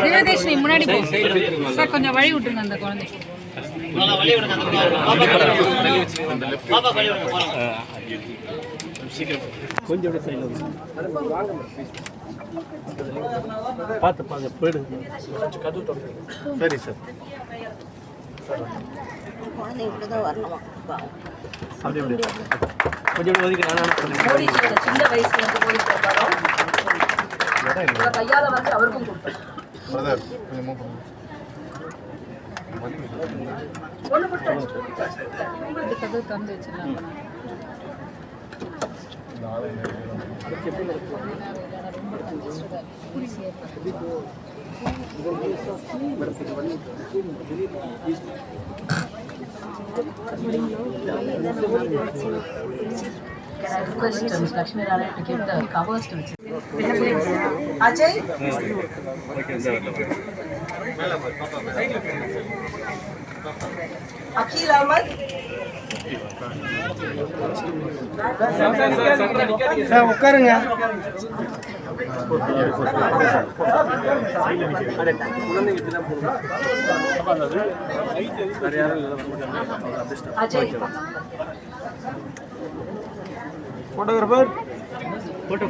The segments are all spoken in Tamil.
தேவதேஷினி முன்னாடி போ சார், கொஞ்சம் வழி விட்டுருங்க அந்த குழந்தைக்கு. கொஞ்சம் பார்த்து பார்த்து போயிடுங்க. சரி சார், கொஞ்சம் ஒதுக்கி சின்ன வயசுல இருந்து போயிட்டு கையால வந்து அவருக்கும் கொடுப்பேன். தந்து வச்சிடலாம். Lakshmi Narayan to give the covers to it. Ajay? Akhil Ahmad? Sir உட்காருங்க. Ajay? Photographer photo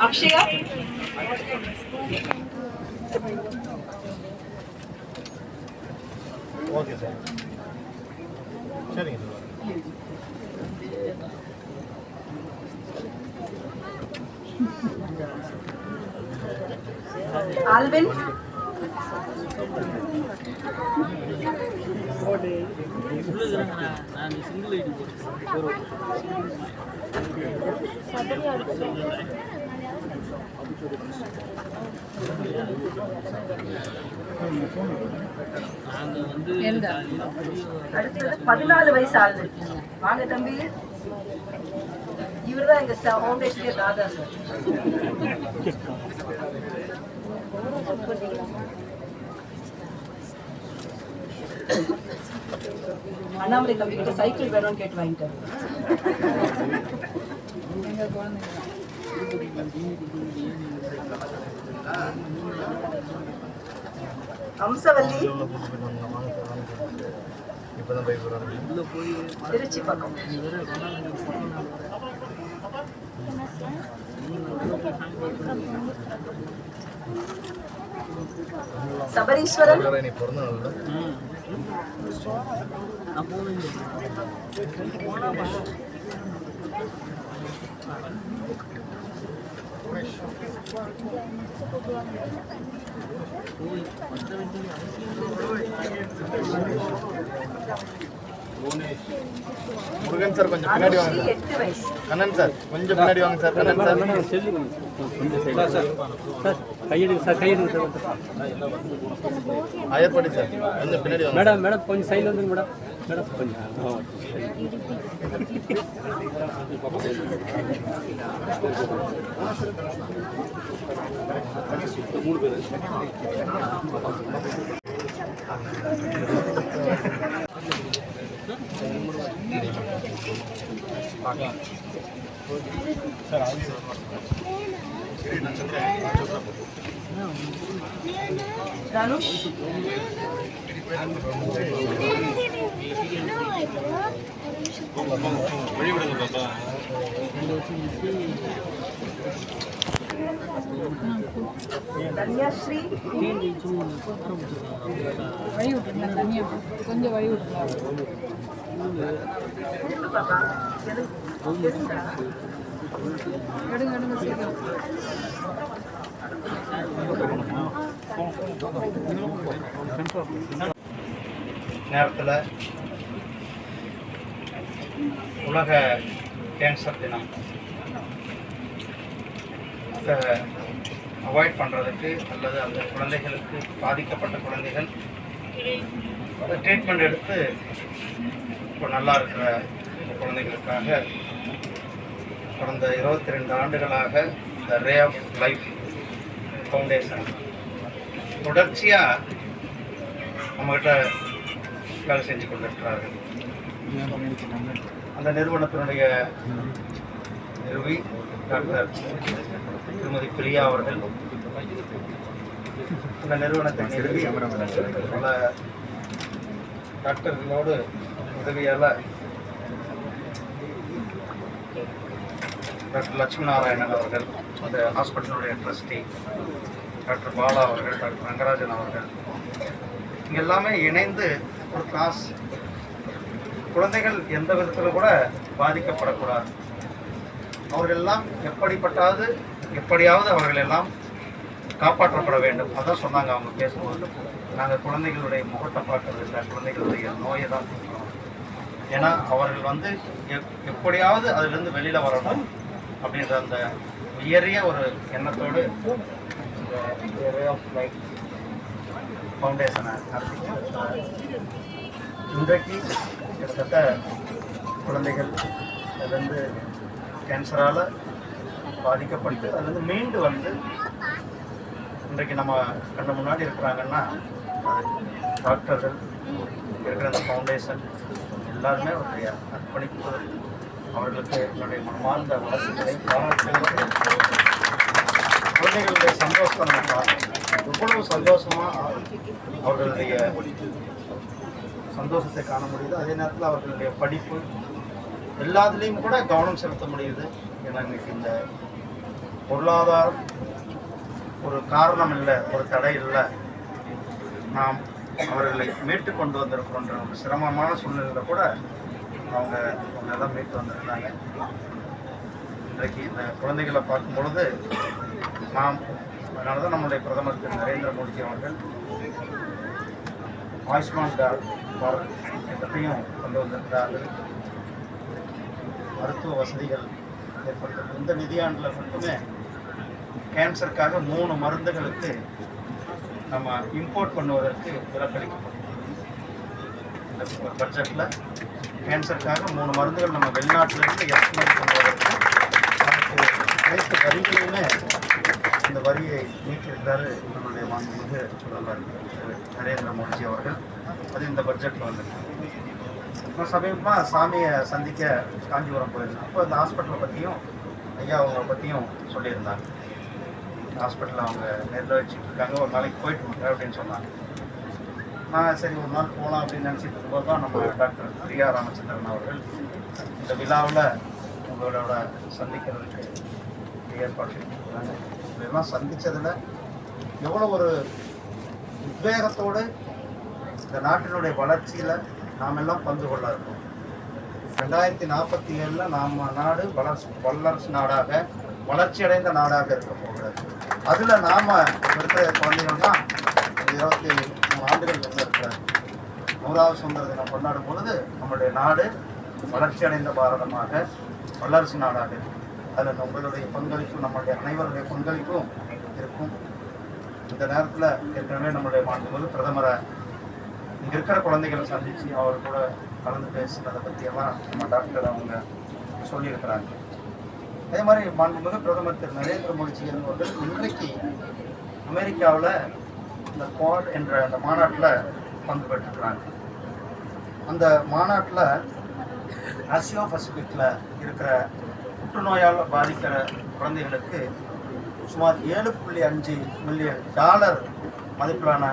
Akshaya? Okay sir, சரிங்க சார். Alvin? அடுத்து 14 வயசு ஆகுது. வாங்க தம்பி, இவர்தான் எங்க ஃபவுண்டேஷன் தாதா சார். அண்ணாமலை தம்பி கிட்ட சைக்கிள் வேணும்னு கேட்டு வாங்கிட்டாரு. அம்சவல்லி திருச்சி பக்கம். சபரீஸ்வரன் முருகன் சார் கொஞ்சம் பின்னாடி வாங்க. கண்ணன் சார் கொஞ்சம் பின்னாடி வாங்க சார். கண்ணன் சார் சார் கையெடுங்க சார், கையெடுங்க சார். ஆயர்படி சார் கொஞ்சம் பின்னாடி வாங்க. மேடம் மேடம் கொஞ்சம் சைடில் வந்துங்க மேடம். மேடம் கொஞ்சம் மூணு பேர் தனுஷ் வழிவிடுங்க பாப்பா. தன்யாஸ்ரீ வழி விட்டுருங்க. தனியா கொஞ்சம் வழி விட்டுருங்க. எடுங்க எடுங்க சீக்கிரம். நேரத்தில் உலக கேன்சர் தினம் ரிஸ்க்கை அவாய்ட் பண்ணுறதுக்கு அல்லது அந்த குழந்தைகளுக்கு பாதிக்கப்பட்ட குழந்தைகள் ட்ரீட்மெண்ட் எடுத்து இப்போ நல்லா இருக்கிற இந்த குழந்தைகளுக்காக கடந்த 22 ஆண்டுகளாக இந்த ரே ஆஃப் லைஃப் ஃபவுண்டேஷன் தொடர்ச்சியாக நம்மகிட்ட வேலை செஞ்சு கொண்டிருக்கிறார்கள். அந்த நிறுவனத்தினுடைய நிறுவி டாக்டர் திருமதி பிரியா அவர்கள் இந்த நிறுவனத்தை நிறுவி பல டாக்டர்களோடு உதவியால் டாக்டர் லட்சுமி நாராயணன் அவர்கள், அந்த ஹாஸ்பிட்டலுடைய ட்ரஸ்டி டாக்டர் பாலா அவர்கள், டாக்டர் ரங்கராஜன் அவர்கள், இங்கே எல்லாமே இணைந்து ஒரு கிளாஸ் குழந்தைகள் எந்த விதத்தில் கூட பாதிக்கப்படக்கூடாது, அவர்கள் எல்லாம் எப்படியாவது அவர்கள் எல்லாம் காப்பாற்றப்பட வேண்டும். அதான் சொன்னாங்க அவங்க பேசும்போது. நாங்கள் குழந்தைகளுடைய முகத்தை பார்க்கறது இல்லை, குழந்தைகளுடைய நோயை தான் பார்க்குறோம். ஏன்னா அவர்கள் எப்படியாவது அதிலிருந்து வெளியில் வரணும் அப்படின்ற அந்த உயரிய ஒரு எண்ணத்தோடு இந்த ரே ஆஃப் லைஃப் ஃபவுண்டேஷனை நடத்தி இன்றைக்கு கிட்டத்தட்ட குழந்தைகள் அதுலேருந்து கேன்சரால் பாதிக்கப்பட்டு அதுலேருந்து மீண்டு வந்து இன்றைக்கு நம்ம கண்ணு முன்னாடி இருக்கிறாங்கன்னா அது டாக்டர்கள் இருக்கிற அந்த ஃபவுண்டேஷன் எல்லாருமே அவருடைய அர்ப்பணிப்பு, அவர்களுக்கு என்னுடைய மனமார்ந்த வாழ்த்துக்களை பாராட்டுகளும். குழந்தைகளுடைய சந்தோஷத்தை நம்ம பார்க்கணும். எவ்வளவு சந்தோஷமாக அவர்களுடைய சந்தோஷத்தை காண முடியுது. அதே நேரத்தில் அவர்களுடைய படிப்பு எல்லாத்துலேயும் கூட கவனம் செலுத்த முடியுது. ஏன்னா இன்னைக்கு இந்த பொருளாதாரம் ஒரு காரணம் இல்லை, ஒரு தடை இல்லை. நாம் அவர்களை மீட்டு கொண்டு வந்திருக்கிறோன்ற ஒரு சிரமமான சூழ்நிலையில் கூட அவங்க எல்லாம் மீட்டு வந்திருக்காங்க. இன்றைக்கு இந்த குழந்தைகளை பார்க்கும் பொழுது அதனால தான் நம்முடைய பிரதமர் திரு நரேந்திர மோடி அவர்கள் ஆயுஷ்மான் பாரத் திட்டத்தையும் கொண்டு வந்திருக்கிறார்கள். மருத்துவ வசதிகள் ஏற்படுத்த இந்த நிதியாண்டில் மட்டுமே கேன்சருக்காக 3 மருந்துகளுக்கு நம்ம இம்போர்ட் பண்ணுவதற்கு விலக்களிக்கப்படும். இந்த பட்ஜெட்டில் கேன்சருக்காக 3 மருந்துகள் நம்ம வெளிநாட்டிலிருந்து இறக்குமதி பண்ணுவதற்கு அனைத்து வரிகளையுமே இந்த வரியை நீக்கியிருக்கிறாரு நம்மளுடைய மாண்புமிகு பிரதமர் நரேந்திர மோடி அவர்கள். அது இந்த பட்ஜெட்டில் வந்துருக்கு. நான் சமீபமாக சாமியை சந்திக்க காஞ்சிபுரம் போயிருந்தேன். அப்போ அந்த ஹாஸ்பிட்டலை பற்றியும் ஐயா அவங்கள பற்றியும் சொல்லியிருந்தாங்க. ஹாஸ்பிட்டலில் அவங்க நேரில் வச்சுட்டு இருக்காங்க, ஒரு நாளைக்கு போயிட்டு வாங்க அப்படின்னு சொன்னாங்க. நான் சரி ஒரு நாள் போகலாம் அப்படின்னு நினச்சிட்டு இருக்கும்போது தான் நம்ம டாக்டர் பிரியா ராமச்சந்திரன் அவர்கள் இந்த விழாவில் உங்களோட சந்திக்கிறதுக்கு ஏற்பாடு செஞ்சுருக்காங்க. இதெல்லாம் சந்தித்ததில் எவ்வளோ ஒரு உத்வேகத்தோடு இந்த நாட்டினுடைய வளர்ச்சியில் நாம் எல்லாம் பங்கு கொள்ள இருக்கோம். 2047 நம்ம நாடு வல்லரசு நாடாக, வளர்ச்சி அடைந்த நாடாக இருக்க போகிறது. அதில் நாம் இருக்கிற குழந்தைகள் தான் 23 ஆண்டுகள் வந்து இருக்கிற 100வது சுதந்திர தினம் கொண்டாடும் பொழுது நம்முடைய நாடு வளர்ச்சி அடைந்த பாரதமாக, வல்லரசு நாடாக இருக்கும். அதில் உங்களுடைய பங்களிப்பும் நம்மளுடைய அனைவருடைய பங்களிப்பும் இருக்கும். இந்த நேரத்தில் ஏற்கனவே நம்மளுடைய மாண்புமிகு பிரதமரை இங்கே இருக்கிற குழந்தைகளை சந்தித்து அவர் கூட கலந்து பேசுனதை பற்றியெல்லாம் நம்ம டாக்டர் அவங்க சொல்லியிருக்கிறாங்க. அதே மாதிரி மாண்புமிகு பிரதமர் திரு நரேந்திர மோடி அவர்கள் இன்றைக்கு அமெரிக்காவில் இந்த குவாட் என்ற அந்த மாநாட்டில் பங்கு பெற்றுக்கிறாங்க. அந்த மாநாட்டில் ஆசியோ பசிபிக்கில் இருக்கிற புற்றுநோயால் பாதிக்கிற குழந்தைகளுக்கு சுமார் $7.5 மில்லியன் மதிப்பிலான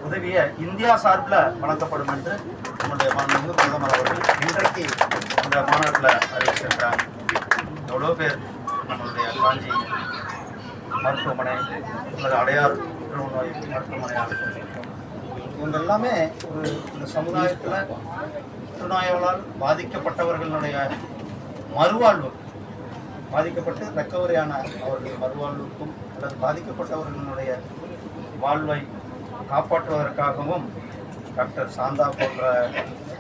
உதவியை இந்தியா சார்பில் வழங்கப்படும் என்று நம்முடைய மாண்புமிகு பிரதமர் அவர்கள் இன்றைக்கு இந்த மாநாட்டில் அறிவிச்சிருக்கிறாங்க. எவ்வளோ பேர் நம்மளுடைய காஞ்சி மருத்துவமனை அல்லது அடையார் புற்றுநோய் மருத்துவமனையாக இவங்க எல்லாமே இந்த சமுதாயத்தில் புற்றுநோயால் பாதிக்கப்பட்டவர்களுடைய மறுவாழ்வு, பாதிக்கப்பட்டு ரெக்கவரியான அவர்கள் மறுவாழ்வுக்கும் அல்லது பாதிக்கப்பட்டவர்களுடைய வாழ்வை காப்பாற்றுவதற்காகவும் டாக்டர் சாந்தா போன்ற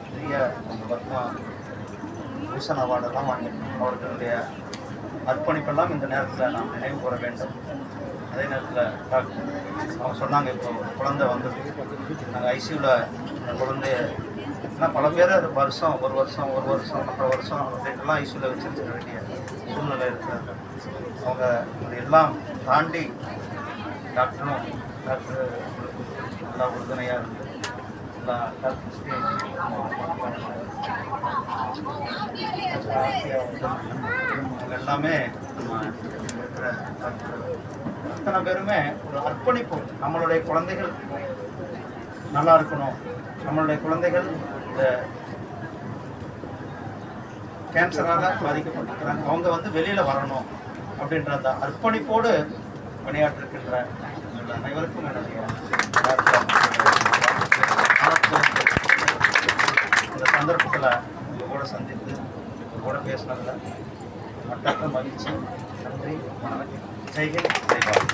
பெரிய பத்மா பூஷன் அவார்டெல்லாம் வாங்கியிருக்கோம். அவர்களுடைய அர்ப்பணிப்பெல்லாம் இந்த நேரத்தில் நாம் நினைவு கூற வேண்டும். அதே நேரத்தில் டாக்டர் அவங்க சொன்னாங்க, இப்போ குழந்தை வந்தது, நாங்கள் ஐசியூவில் குழந்தைய பல பேர் ஒரு வருஷம் 1 வருஷம் 1.5 வருஷம் அப்படின்ட்டுலாம் ஐசியூவில் வச்சுருக்க வேண்டிய சூழ்நிலை இருக்கிறாங்க. அவங்க எல்லாம் தாண்டி டாக்டர் நல்லா உறுதுணையாக இருந்து எல்லாமே இருக்கிற அத்தனை பேருமே ஒரு அர்ப்பணிப்பு. நம்மளுடைய குழந்தைகள் நல்லா இருக்கணும், நம்மளுடைய குழந்தைகள் இந்த கேன்சரால் பாதிக்கப்பட்டிருக்கிறாங்க, அவங்க வெளியில் வரணும் அப்படின்ற அந்த அர்ப்பணிப்போடு பணியாற்றிருக்கின்ற அனைவருக்கும் என்னுடைய இந்த சந்தர்ப்பத்தில் உங்கள் கூட சந்தித்து உங்கள் கூட பேசினதில் மற்ற மகிழ்ச்சி. நன்றி, வணக்கம். ஜெய்ஹிந்த், ஜெய் பாரத்.